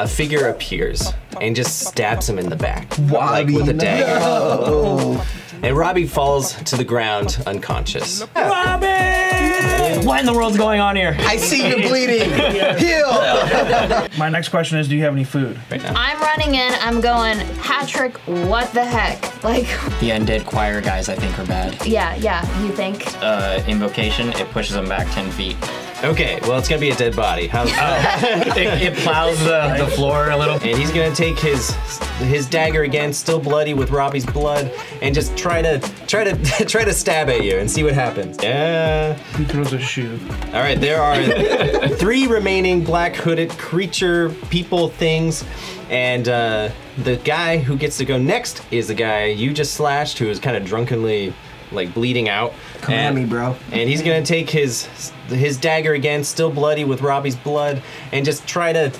a figure appears and just stabs him in the back, Wrobi, with a dagger. No. And Wrobi falls to the ground unconscious. Wrobi! What in the world's going on here? I see you're bleeding. Heal. My next question is, do you have any food? Right now. I'm running in, I'm going, Patrick, what the heck? Like, The undead choir guys, I think, are bad. yeah, you think? Invocation, it pushes them back 10 feet. Okay, well, it's gonna be a dead body. It plows the floor a little. And he's gonna take his dagger again, still bloody with Robbie's blood, and just try to stab at you and see what happens. Yeah. He throws a shoe. All right, there are 3 remaining black hooded creature people things, and the guy who gets to go next is the guy you just slashed, who is kind of drunkenly like bleeding out. Come at me, bro. And he's gonna take his dagger again, still bloody with Robbie's blood, and just try to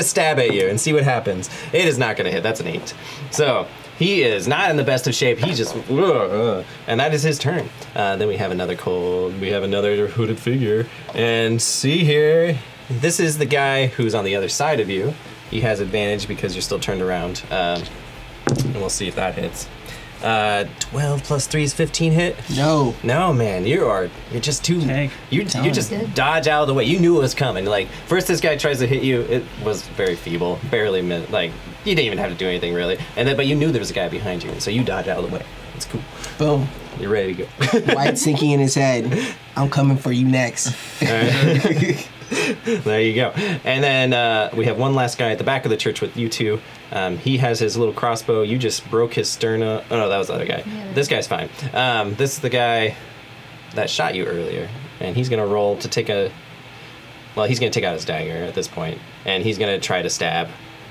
stab at you and see what happens. It is not gonna hit. That's an 8. So he is not in the best of shape. He just and that is his turn. Then we have another hooded figure, and see here, this is the guy who's on the other side of you. He has advantage because you're still turned around, and we'll see if that hits. 12 plus 3 is 15 hit? No. No, man, you're just too... Tank. You just dodge out of the way. You knew it was coming. Like, first this guy tries to hit you, it was very feeble, barely, like, you didn't even have to do anything, really. And then, but you knew there was a guy behind you, and so you dodge out of the way. It's cool. Boom. You're ready to go. White sinking in his head. I'm coming for you next. There you go. And then we have one last guy at the back of the church with you two. He has his little crossbow. You just broke his sternum. Oh, no, that was the other guy. Yeah. This guy's fine. This is the guy that shot you earlier. And he's going to roll to take a... Well, he's going to take out his dagger at this point. And he's going to try to stab.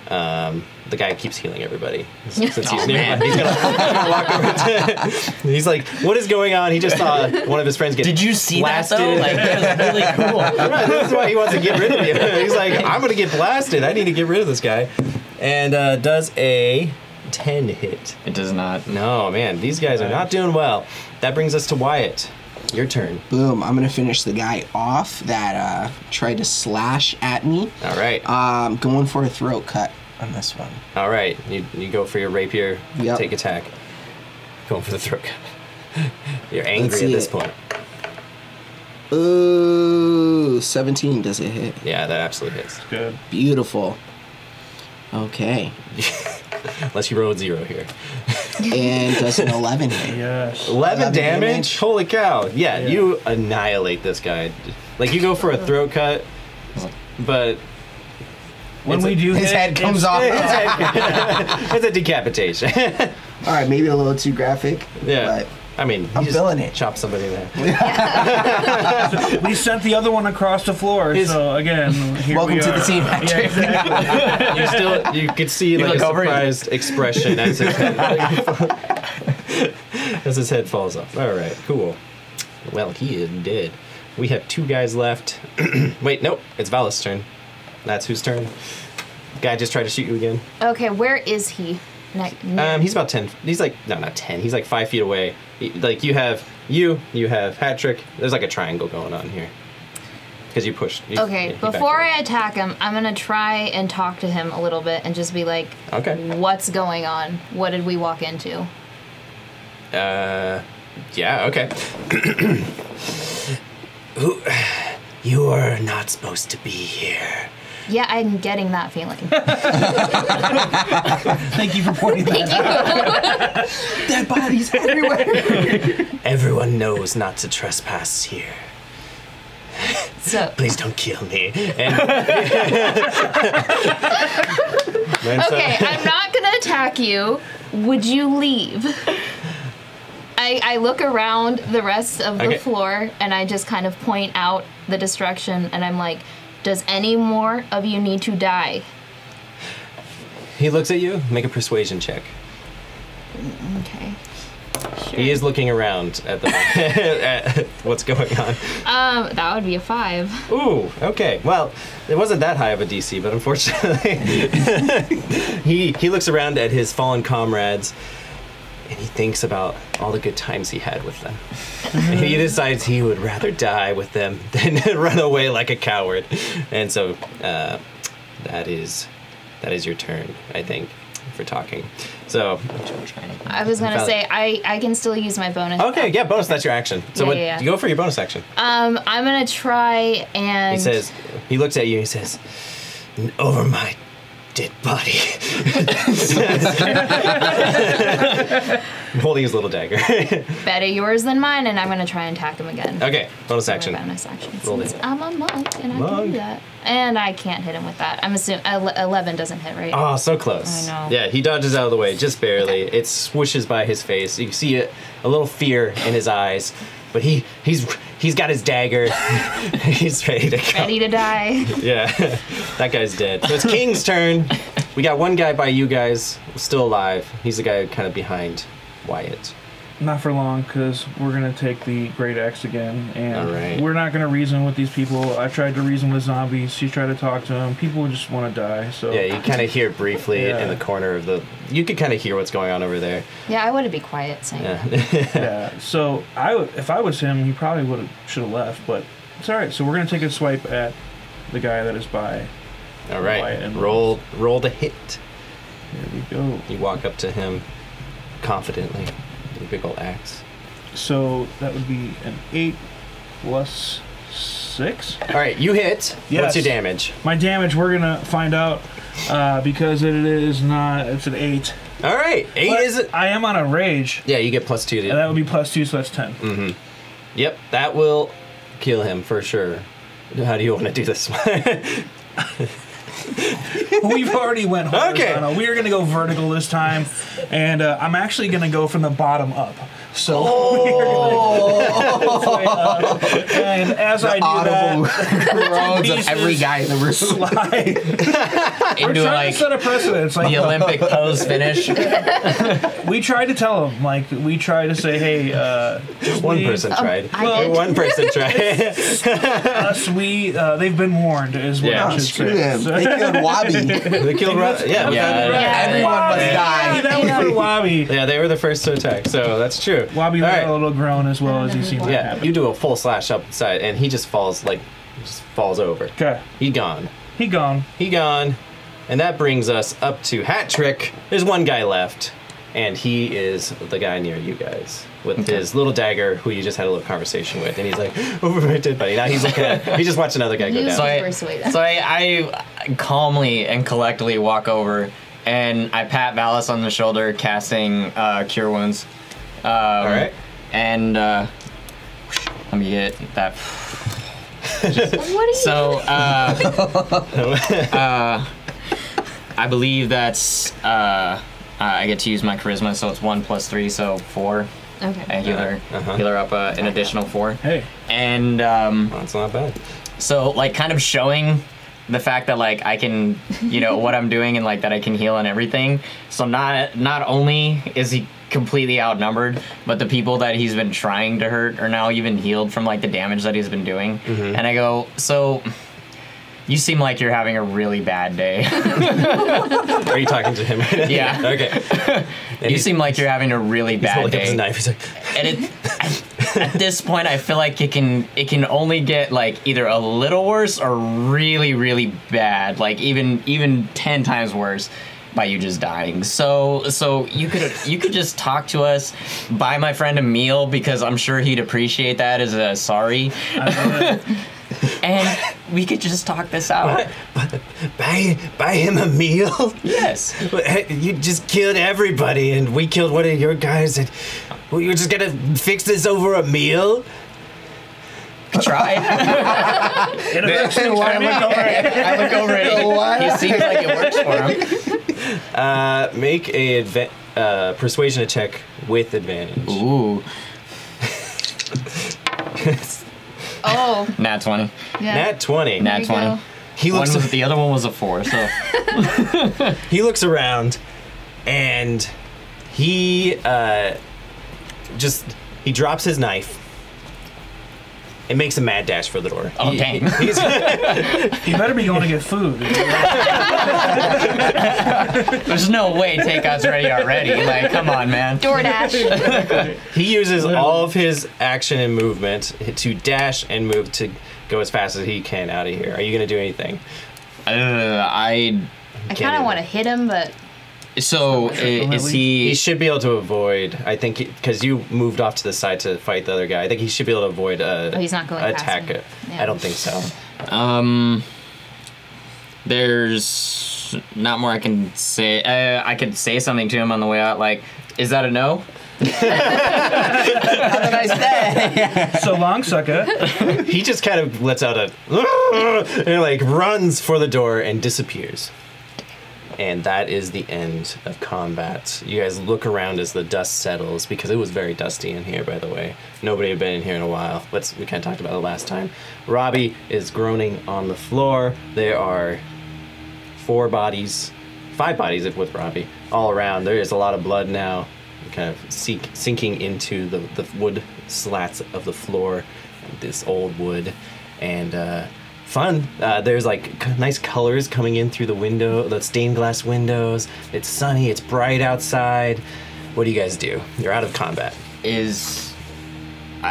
The guy keeps healing everybody. Since he's nearby. He's gonna walk over to... He's like, what is going on? He just saw one of his friends get Did you see blasted. that, though? Like, that was really cool. Right, that's why he wants to get rid of you. He's like, I'm going to get blasted. I need to get rid of this guy. And does a 10 hit. It does not. No, man, these guys are not doing well. That brings us to Wyatt. Your turn. Boom. I'm going to finish the guy off that tried to slash at me. All right. Going for a throat cut on this one. All right. You go for your rapier. Yep. Take attack. Going for the throat cut. You're angry at this point. Ooh, 17. Does it hit? Yeah, that absolutely hits. Good. Beautiful. Okay. Unless you rolled 0 here. And does an 11 hit? Yes. 11 damage? Holy cow. Yeah, you annihilate this guy. Like, you go for a throat cut, but... When we do his head comes off. It's a decapitation. All right, maybe a little too graphic. Yeah. But I mean, I'm feeling it. Chop somebody there. We sent the other one across the floor, so again, here welcome we to are. the team. Yeah, exactly. You could see like a surprised expression as his head falls off. All right, cool. Well, he is dead. We have 2 guys left. Wait, nope, it's Vala's turn. That's whose turn? Guy just tried to shoot you again. Okay, where is he? He's about 10. He's like, no, not 10. He's like 5 feet away. Like you have Patrick. There's like a triangle going on here. Because you pushed. Okay, before I attack him, I'm going to try and talk to him a little bit and just be like, okay, what's going on? What did we walk into? Yeah, okay. You are not supposed to be here. Yeah, I'm getting that feeling. Thank you for pointing that out. Dead bodies everywhere. Everyone knows not to trespass here. So please don't kill me. Okay, I'm not gonna attack you. Would you leave? I look around the rest of the floor and I just kind of point out the destruction and I'm like, does any more of you need to die? He looks at you. Make a persuasion check. Okay. Sure. He is looking around at the at what's going on. That would be a 5. Ooh, okay. Well, it wasn't that high of a DC, but unfortunately, he looks around at his fallen comrades, and he thinks about all the good times he had with them. And he decides he would rather die with them than run away like a coward. And so that is your turn, I think, for talking. So I was gonna say I can still use my bonus. okay, yeah, bonus. That's your action. So Yeah. you go for your bonus action. I'm gonna try and. He looks at you. He says, "Over my dead body." I'm holding his little dagger. Better yours than mine, and I'm gonna try and attack him again. Okay, bonus action. Bonus action. Roll Since it. I'm a monk, and I can do that. And I can't hit him with that. I'm assuming 11 doesn't hit, right? Oh, so close. I know. Yeah, he dodges out of the way, just barely. Okay. It swooshes by his face. You can see a little fear in his eyes, but he's got his dagger. He's ready to go. Ready to die. Yeah, that guy's dead. So it's King's turn. We got one guy by you guys, still alive. He's the guy kind of behind Wyatt. Not for long, because we're going to take the Great Axe again, and Alright. we're not going to reason with these people. I tried to reason with zombies. She tried to talk to them. People just want to die, so... Yeah, you kind of hear briefly Yeah. in the corner of the... You could kind of hear what's going on over there. Yeah, I would be quiet saying. Yeah. Yeah, so if I was him, he probably should have left, but it's alright. So we're going to take a swipe at the guy that is by. All right, Wyatt and roll to hit. Here we go. You walk up to him confidently with a big old axe. So that would be an 8 plus 6. All right, you hit. Yes. What's your damage? My damage, we're going to find out because it's an 8. All right, 8 But is it? I am on a rage, Yeah, you get +2 to and that would be +2, so that's 10. Yep, that will kill him for sure. How do you want to do this one? We've already went horizontal. Okay. We are going to go vertical this time, and I'm actually going to go from the bottom up. So we're gonna and as I do Audible that, groans of pieces every guy in the room. slide. We're Into trying like to set a precedence. Like, the Olympic pose finish. we tried to tell them, like we tried to say, hey, One we- person tried. I did. One person tried. they've been warned, is what Yeah. I should Screw say. them. So- They killed Wrobi. They killed Yeah. Everyone must Hey, die. that was for Wrobi. Yeah, they were the first to attack, so that's true. Wrobi All let right. a little groan as well as he seems like Yeah, having. you do a full slash up the side, and he just falls over. Okay, He gone. he gone. He gone. And that brings us up to hat trick. There's one guy left, and he is the guy near you guys with his little dagger, who you just had a little conversation with, and he's like, over my dead body. Now he's looking at. He just watched another guy go You down. So persuade us. I calmly and collectively walk over and I pat Valis on the shoulder, casting Cure Wounds. All right. And let me get that. What are you So I believe that's I get to use my charisma, so it's 1 + 3, so 4. Okay. I heal her up an additional 4. Hey, And That's not bad. so like kind of showing the fact that like I can, what I'm doing and like that I can heal and everything. So not only is he completely outnumbered, but the people that he's been trying to hurt are now even healed from like the damage that he's been doing. And I go, so you seem like you're having a really bad day. Are you talking to him right now? Yeah. Okay. And You seem like you're having a really he's bad holding up his day. knife. He's like, And at this point, I feel like it can only get like either a little worse or really, really bad, like even 10 times worse by you just dying. So you could just talk to us, buy my friend a meal, because I'm sure he'd appreciate that as a sorry. And we could just talk this out. buy him a meal? Yes. You just killed everybody, and we killed one of your guys, and you're just gonna fix this over a meal? Try. it affects things I for me. look over it. He seems like it works for him. Make a persuasion check with advantage. Ooh. Oh, Nat 20. yeah. Nat 20. Nat There you 20. go. He looks. The other one was a 4, so He looks around, and he he drops his knife and makes a mad dash for the door. Oh, dang. He's, You better be going to get food. there's no way takeout's ready already. Like, come on, man. DoorDash. he uses all of his action and movement to dash and move to go as fast as he can out of here. Are you gonna do anything? I kind of want to hit him, but So is He he? should be able to avoid. I think because you moved off to the side to fight the other guy. I think he should be able to avoid he's not going past attack. me. Yeah. I don't think so. There's not more I can say. I could say something to him on the way out. Like, is that a no? Have a nice day. So long, sucker. He just kind of lets out a and like runs for the door and disappears. And that is the end of combat. You guys look around as the dust settles, because it was very dusty in here, by the way. Nobody had been in here in a while. We kind of talked about it last time. Wrobi is groaning on the floor. There are 5 bodies with Wrobi all around. There is a lot of blood now, kind of sinking into the wood slats of the floor, this old wood. And fun. There's like nice colors coming in through the window, the stained glass windows. It's sunny, it's bright outside. What do you guys do? You're out of combat. Is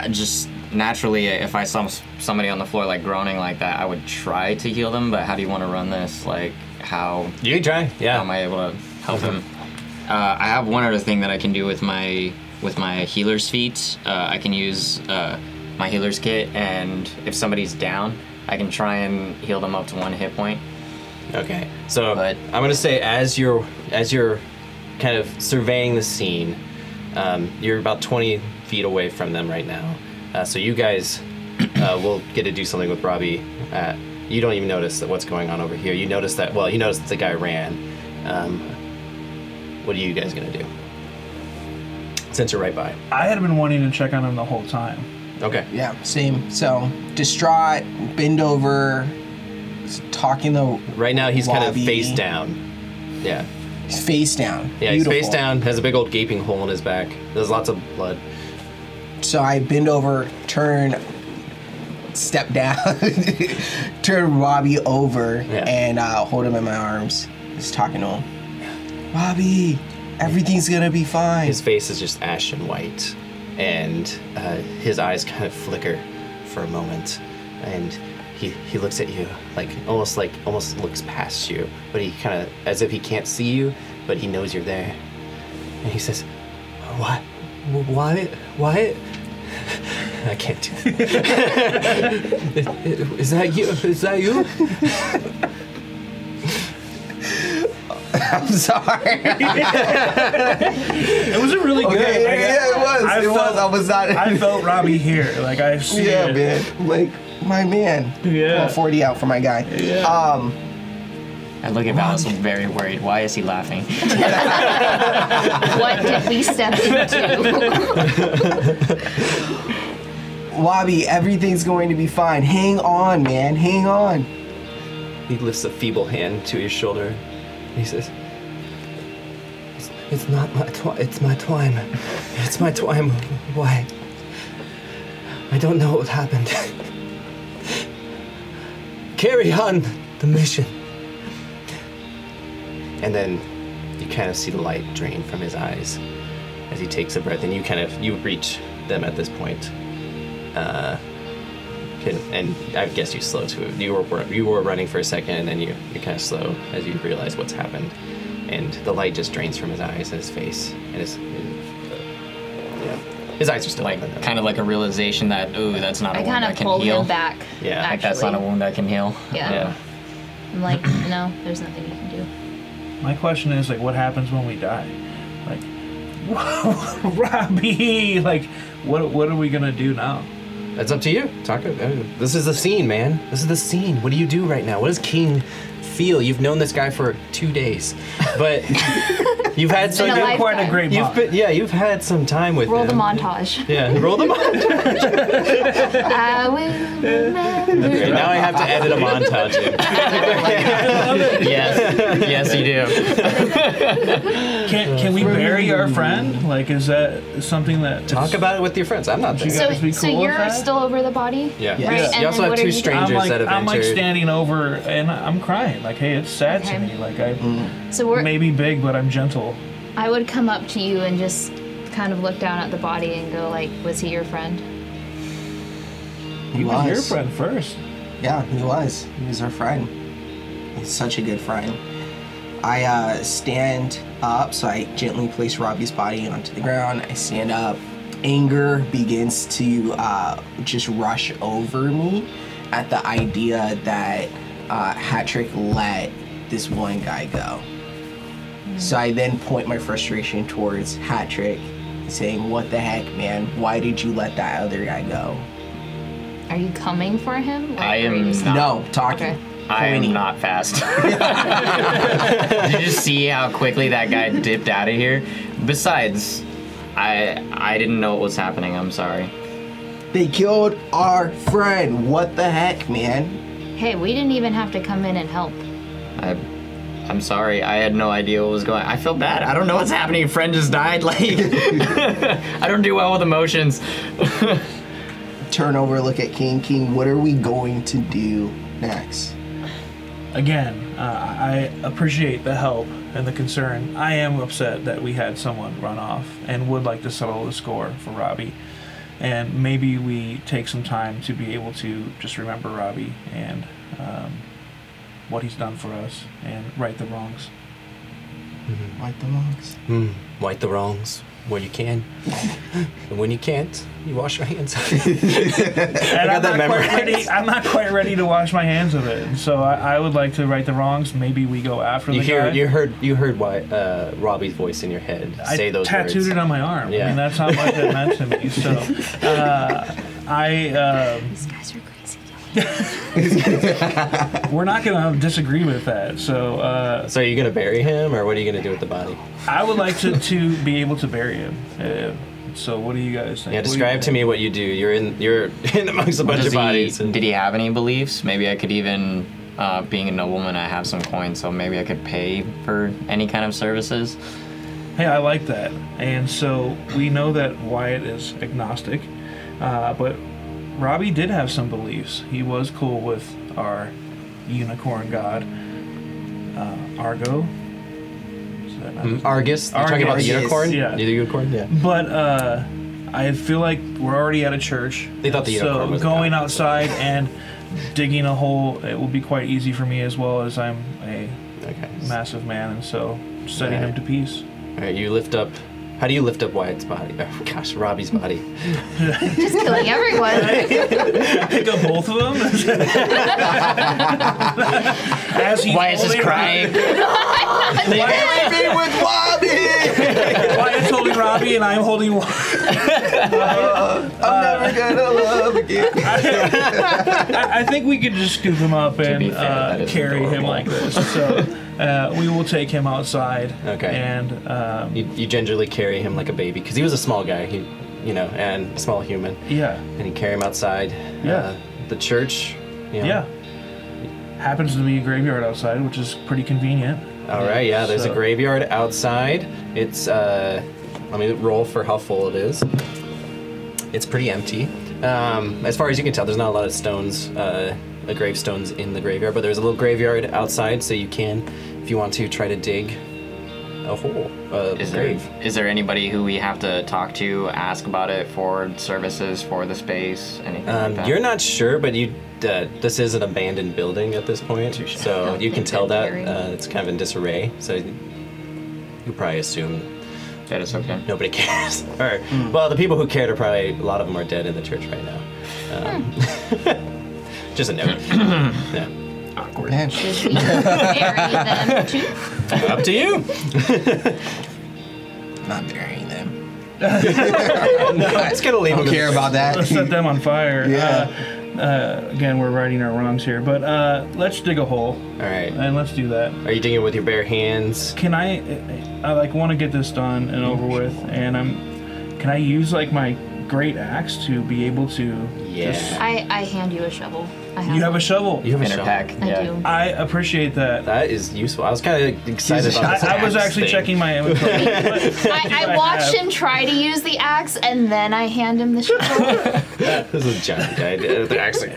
just naturally, if I saw somebody on the floor like groaning like that, I would try to heal them. But how do you want to run this? Like, how? You can try, yeah. How am I able to help him? I have one other thing that I can do with my healer's feat. I can use my healer's kit, and if somebody's down, I can try and heal them up to 1 hit point. Okay, so But- I'm gonna say as you're kind of surveying the scene, you're about 20 feet away from them right now. So you guys will get to do something with Wrobi. You don't even notice that what's going on over here. You notice that the guy ran. What are you guys gonna do? Since you're right by. I had been wanting to check on him the whole time. Okay. Yeah, same. So, distraught, bend over, talking to Right now he's kind of Wrobi. face down. Yeah. He's face down. Yeah, Beautiful. he's face down, has a big old gaping hole in his back. There's lots of blood. So I bend over, step down, turn Wrobi over, Yeah. and hold him in my arms. Just talking to him. Wrobi, everything's gonna be fine. His face is just ashen white, and his eyes kind of flicker for a moment, and he looks at you almost looks past you, but he kind of as if he can't see you, but he knows you're there, and he says, "What? I can't do that. Is that you? Is that you?" I'm sorry. It was a really good. Okay, yeah, it was. I felt Wrobi here. Like I see Yeah, it. man. Like, my man. Yeah. Well, 40 out for my guy. Yeah. And look at Val, so very worried. Why is he laughing? what did we step into? Wrobi, everything's going to be fine. Hang on, man. Hang on. He lifts a feeble hand to his shoulder. He says, "It's not my time. It's my time. It's my time. Why? I don't know what happened. Carry on the mission." And then you kind of see the light drain from his eyes as he takes a breath, and you reach them at this point. And I guess you slow to it. You were running for a second, and then you kind of slow as you realize what's happened, and the light just drains from his eyes and his face, and his eyes are still Like, open. kind of like a realization that, ooh, that's not a I wound kind I of can pulled heal. him back. Yeah. Like, that's not a wound I can heal. Yeah. I'm like, no, there's nothing you can do. My question is like, what happens when we die? Like, Wrobi. Like, what are we gonna do now? That's up to you. This is the scene, man. This is the scene. What do you do right now? What does King feel? You've known this guy for 2 days, but you've had been a lifetime. Quite a great month. you've had some time with Roll him. the montage. Yeah, roll the montage. I will remember. Okay, now I have to edit a montage in. Yes, you do. Can we bury our friend? Like, is that something that Talk about it with your friends. I'm not there. You guys be So cool with you're that? still over the body? Yeah. Right? Yes. And You also then have what are 2 you doing? strangers that have I'm like entered. standing over and I'm crying. Like, hey, it's sad to Okay. me. Like, I So we're, may be big, but I'm gentle. I would come up to you and just kind of look down at the body and go like, was he your friend? He was your friend first. Yeah, he was. He was our friend. He's such a good friend. I stand up, so I gently place Robbie's body onto the ground. I stand up. Anger begins to just rush over me at the idea that Hattrick let this one guy go. So I then point my frustration towards Hattrick, saying, "What the heck, man? Why did you let that other guy go?" Are you coming for him? Like, I am are you just- not. No, talking. Okay. I am Pointing. not fast. Did you just see how quickly that guy dipped out of here? Besides, I didn't know what was happening. I'm sorry. They killed our friend. What the heck, man? Hey, we didn't even have to come in and help. I'm sorry. I had no idea what was going on. I feel bad. I don't know what's happening. A friend just died. Like, I don't do well with emotions. Turn over, look at King. King, what are we going to do next? Again, I appreciate the help and the concern. I am upset that we had someone run off and would like to settle the score for Robbie. And maybe we take some time to be able to just remember Robbie and what he's done for us and right the wrongs. Like the monks. Right the wrongs where you can. And when you can't, you wash your hands. And got that memorized. I'm not quite ready to wash my hands of it. So I would like to right the wrongs. Maybe we go after the guy. You heard why Robbie's voice in your head say those tattooed words. it on my arm. Yeah. I mean, that's how much it meant to me. So These guys are crazy. we're not going to disagree with that. So So are you gonna bury him, or what are you gonna do with the body? I would like to be able to bury him. So what do you guys think? Yeah, describe to me what you do. You're in amongst a bunch of bodies. Did he have any beliefs? Maybe I could even, being a nobleman, I have some coins, so maybe I could pay for any kind of services. Hey, I like that. And so we know that Wyatt is agnostic, but Robbie did have some beliefs. He was cool with our unicorn god, Argo. Is that not his name? Argus. You're talking about the Argus, unicorn? yeah. The unicorn? Yeah. But I feel like we're already at a church. They thought the unicorn so was a going god, outside and digging a hole, it will be quite easy for me, as well as I'm a Okay. massive man, and so setting him to peace. Alright, you lift up. How do you lift up Wyatt's body? Oh gosh, Robbie's body. Just killing everyone. Pick up both of them. As he's Why is this holding- crying? Be with Robbie! Wyatt's holding Robbie, and I'm holding. I'm never gonna love again. I think we could just scoop him up and be fair, that is carry him adorable. like this. So we will take him outside. Okay. And You gingerly carry him like a baby, because he was a small guy. And a small human. yeah, And you carry him outside. Yeah. The church. yeah. Happens to be a graveyard outside, which is pretty convenient. All right, yeah, there's a So- graveyard outside. It's, let me roll for how full it is. It's pretty empty. As far as you can tell, there's not a lot of stones, gravestones in the graveyard, but there's a little graveyard outside, so you can, if you want to, try to dig a hole, grave. Is there anybody who we have to talk to, ask about it for services for the space, anything like that? You're not sure, but this is an abandoned building at this point, so you can think tell they'd that carry. it's kind of in disarray, so you probably assume That is okay. nobody cares. Or, well, the people who cared are probably, a lot of them are dead in the church right now. Just a note. Yeah. Awkward. Man, Should we bury them too? Up to you. not burying them. I'm just gonna leave I don't them. care about that. Let's set them on fire. Yeah. Again, we're righting our wrongs here, but let's dig a hole All right. and let's do that. Are you digging with your bare hands? Can I like want to get this done and over with, and can I use like my great axe to be able to? Yeah. I hand you a shovel. I You have a shovel. You have a Inner shovel. pack. I Yeah. do. I appreciate that. That is useful. I was kind of excited about this. I was axe actually thing. checking my inventory. I watched him try to use the axe, and then I hand him the shovel. This is a giant guy. The axe. Just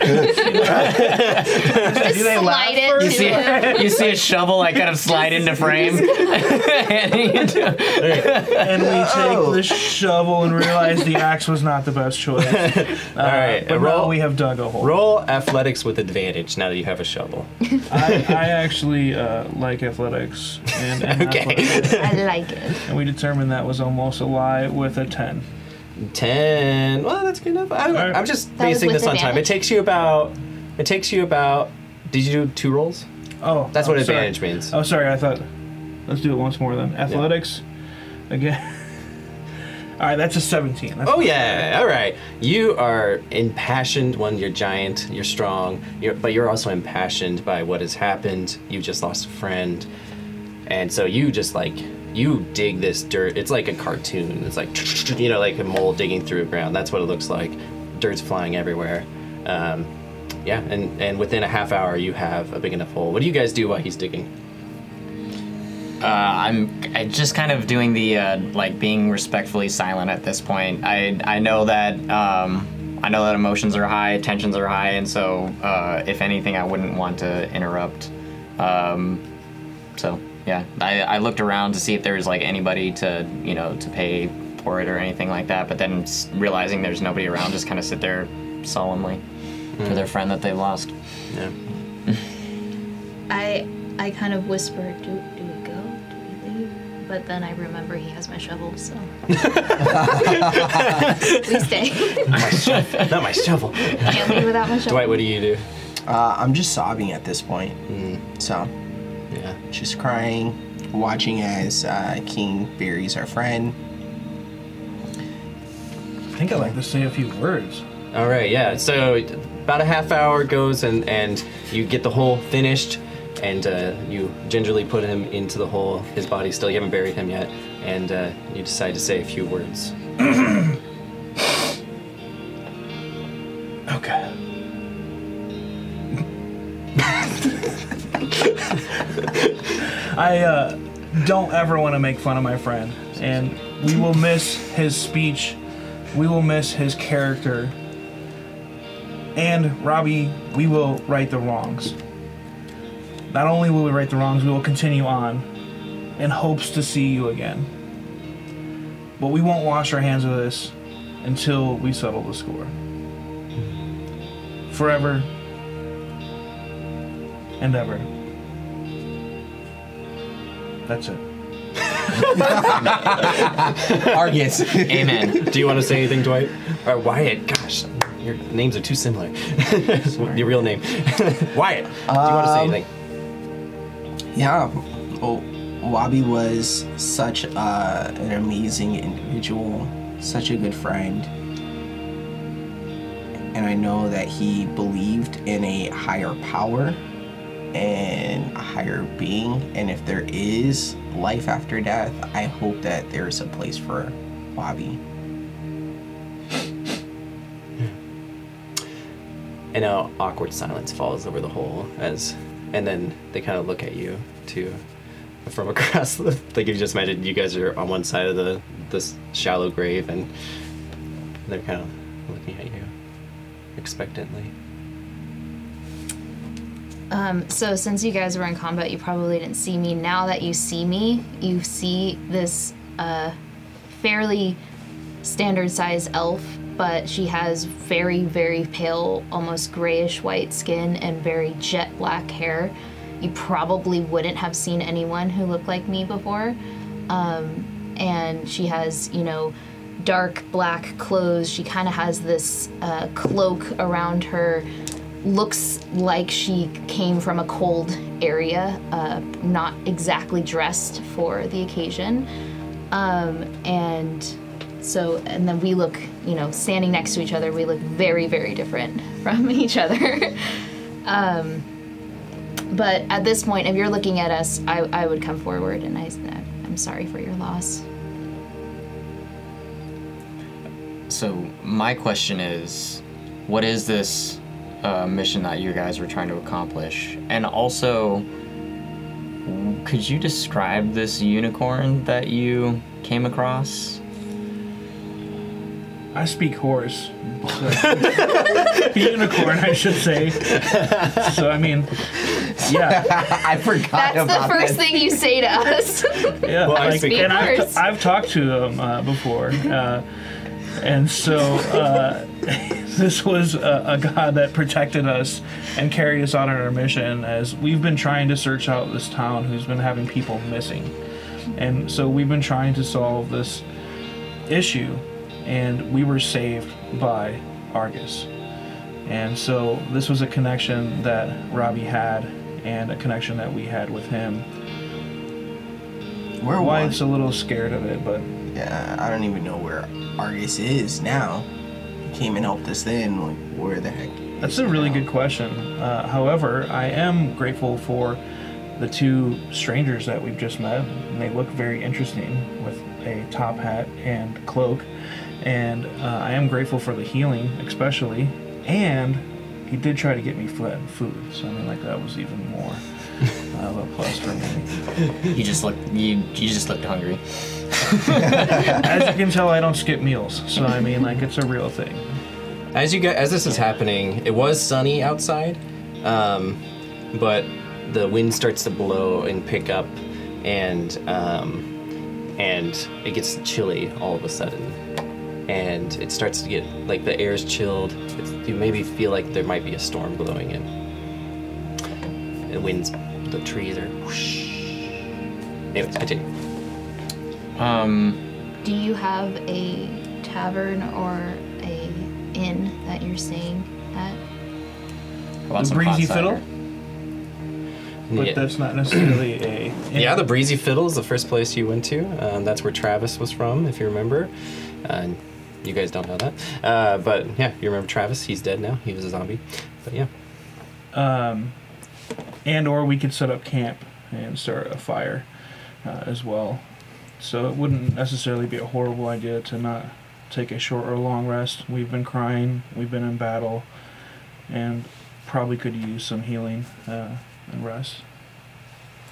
Do they laugh slide it first? to him. You see a shovel like kind of slide into frame. Handing it to- And we take the shovel and realize the axe was not the best choice. All right. But now roll. we have dug a hole. Roll athletics athletics with advantage now that you have a shovel. I actually like athletics and Okay. athletics. I like it. And we determined that was almost a lie with a 10. 10. Well, that's good enough. I'm just That was basing with this on time. It advantage? takes you about. Did you do 2 rolls? Oh, That's what sorry. advantage means. Oh, sorry. I thought. Let's do it once more then. Athletics. Again. All right, that's a 17. That's Oh yeah! All right. You are impassioned. One, you're giant. You're strong. But you're also impassioned by what has happened. You just lost a friend, and so you just you dig this dirt. It's like a cartoon. It's like like a mole digging through the ground. That's what it looks like. Dirt's flying everywhere. Yeah, and within a half hour, you have a big enough hole. What do you guys do while he's digging? I'm just kind of doing the being respectfully silent at this point. I know that emotions are high, tensions are high, and so if anything, I wouldn't want to interrupt. So yeah, I looked around to see if there was anybody to to pay for it or anything like that, but then realizing there's nobody around, just kind of sit there solemnly for their friend that they lost. Yeah. I kind of whisper, do we go? Do we leave? But then I remember he has my shovel, so. We stay. Not my shovel. Can't leave without my shovel. Dwight, what do you do? I'm just sobbing at this point. So, Yeah. just crying, watching as King buries our friend. I think I'd like to say a few words. All right, yeah. So about a half hour goes, and you get the hole finished, and you gingerly put him into the hole. His body still, you haven't buried him yet, and you decide to say a few words. Okay. I don't ever want to make fun of my friend, and we will miss his speech. We will miss his character. And Wrobi, we will right the wrongs. Not only will we right the wrongs, we will continue on in hopes to see you again. But we won't wash our hands of this until we settle the score. Forever and ever. That's it. Argus. Amen. Do you want to say anything, Dwight? Or Wyatt? Gosh, your names are too similar. Your real name. Wyatt, do you want to say anything? Yeah. Well, Wrobi was such an amazing individual, such a good friend. And I know that he believed in a higher power and a higher being. And if there is life after death, I hope that there's a place for Wrobi. And now awkward silence falls over the hole and then they kind of look at you too, from across the. Like you just imagine, you guys are on one side of this shallow grave, and they're kind of looking at you expectantly. So since you guys were in combat, you probably didn't see me. Now that you see me, you see this fairly standard-sized elf, but she has very, very pale, almost grayish-white skin and very jet black hair. You probably wouldn't have seen anyone who looked like me before. And she has, dark black clothes. She kind of has this cloak around her. Looks like she came from a cold area, not exactly dressed for the occasion. And then we look, standing next to each other, we look very, very different from each other. But at this point, if you're looking at us, I would come forward and I'm sorry for your loss. So my question is, what is this mission that you guys were trying to accomplish? And also, could you describe this unicorn that you came across? I speak horse. Unicorn, I should say. So, I mean, yeah. I forgot That's about the first that. thing you say to us. Yeah, Well, I speak and horse. I've talked to them before. And so this was a God that protected us and carried us out on our mission, as we've been trying to search out this town who's been having people missing. And so we've been trying to solve this issue, and we were saved by Argus. And so this was a connection that Wrobi had, and a connection that we had with him. Wyatt's a little scared of it, but... Yeah, I don't even know where Argus is now. He came and helped us then. Like, where the heck? That's a really good question. However, I am grateful for the two strangers that we've just met. And they look very interesting with a top hat and cloak. And I am grateful for the healing, especially. And he did try to get me food. So, I mean, like, that was even more of a plus for me. You just looked hungry. As you can tell, I don't skip meals. So, I mean, like, it's a real thing. As this is happening, it was sunny outside, but the wind starts to blow and pick up, and it gets chilly all of a sudden, and it starts to get like the air's chilled. You maybe feel like there might be a storm blowing in. The trees are whoosh. Anyways, continue. Do you have a tavern or a inn that you're staying at? The Breezy Fiddle? But Yeah. that's not necessarily a... Yeah, the Breezy Fiddle is the first place you went to. That's where Travis was from, if you remember. You guys don't know that. But yeah, you remember Travis? He's dead now. He was a zombie. But yeah. And or we could set up camp and start a fire as well. So it wouldn't necessarily be a horrible idea to not take a short or long rest. We've been crying, we've been in battle, and probably could use some healing and rest.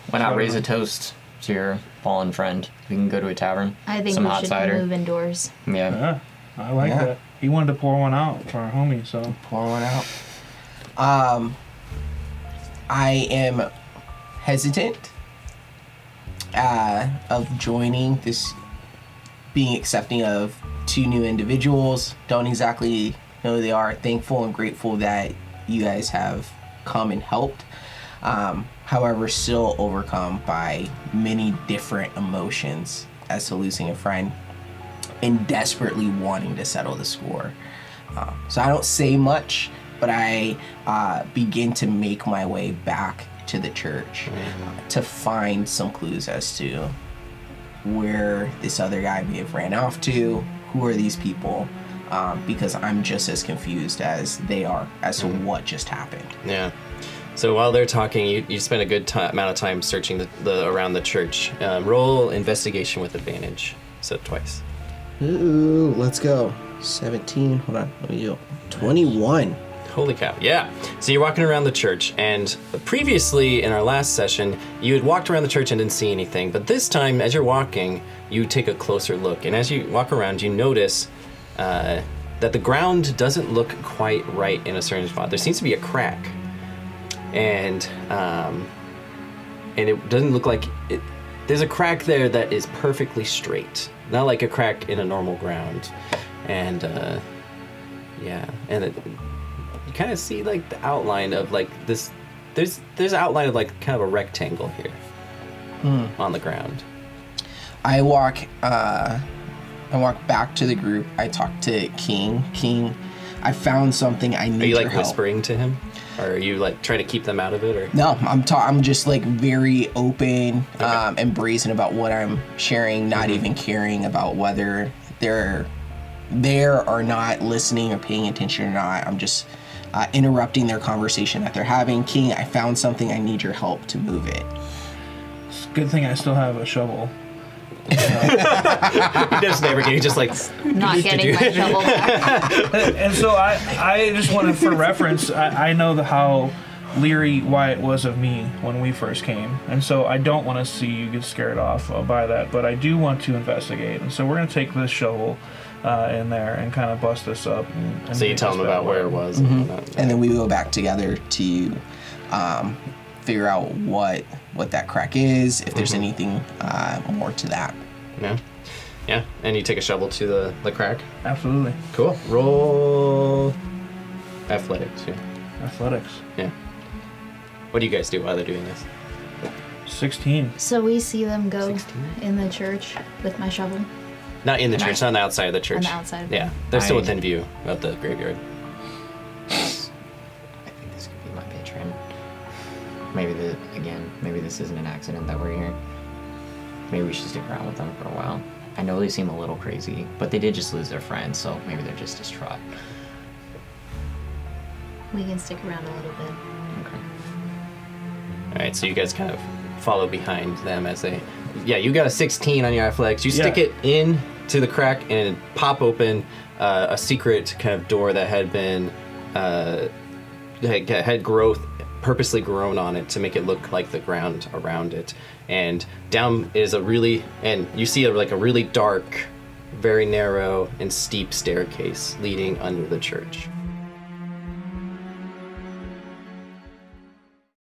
Why not raise a toast to your fallen friend? We can go to a tavern. I think some we hot should cider. move indoors. Yeah. Yeah, I like that. He wanted to pour one out for our homie, so... Pour one out. I am hesitant of joining this, being accepting of two new individuals. Don't exactly know who they are. Thankful and grateful that you guys have come and helped. However, still overcome by many different emotions as to losing a friend and desperately wanting to settle the score. So I don't say much, but I begin to make my way back to the church to find some clues as to where this other guy may have ran off to, who are these people, because I'm just as confused as they are as to what just happened. Yeah. So while they're talking, you spend a good amount of time searching the around the church. Roll investigation with advantage. So twice. Ooh, let's go. 17. Hold on. Let me do 21. Holy cow, yeah. So you're walking around the church, and previously in our last session, you had walked around the church and didn't see anything, but this time, as you're walking, you take a closer look, and as you walk around, you notice that the ground doesn't look quite right in a certain spot. There seems to be a crack, and it doesn't look like it. There's a crack there that is perfectly straight, not like a crack in a normal ground, and yeah, and you kind of see like the outline of like this. There's an outline of like kind of a rectangle here on the ground. I walk back to the group. I talk to King. King, I found something. I need Are you your like help. whispering to him, or are you like trying to keep them out of it, or? No, I'm just like very open and brazen about what I'm sharing, not even caring about whether they're there or not, listening or paying attention or not. I'm just interrupting their conversation that they're having. King, I found something. I need your help to move it. It's a good thing I still have a shovel. He just never get. He just like Not getting my shovel back. And so I just wanted, for reference, I know how leery Wyatt was of me when we first came, and so I don't want to see you get scared off by that, but I do want to investigate, and so we're going to take this shovel in there and kind of bust this up. And so you tell them about where it was. And then we go back together to figure out what that crack is, if there's anything more to that. Yeah. Yeah, and you take a shovel to the crack. Absolutely. Cool. Roll athletics. Yeah. Athletics. Yeah. What do you guys do while they're doing this? 16. So we see them go 16? in the church with my shovel. Not in the church, not on the outside of the church. On the outside of Yeah, it. they're still within view of the graveyard. I think this could be my pitch, and maybe this isn't an accident that we're here. Maybe we should stick around with them for a while. I know they seem a little crazy, but they did just lose their friend, so maybe they're just distraught. We can stick around a little bit. Okay. All right, so you guys kind of follow behind them as they. Yeah, you got a 16 on your athletics. You stick it in to the crack and pop open a secret kind of door that had been had growth purposely grown on it to make it look like the ground around it. And down is you see a really dark, very narrow and steep staircase leading under the church.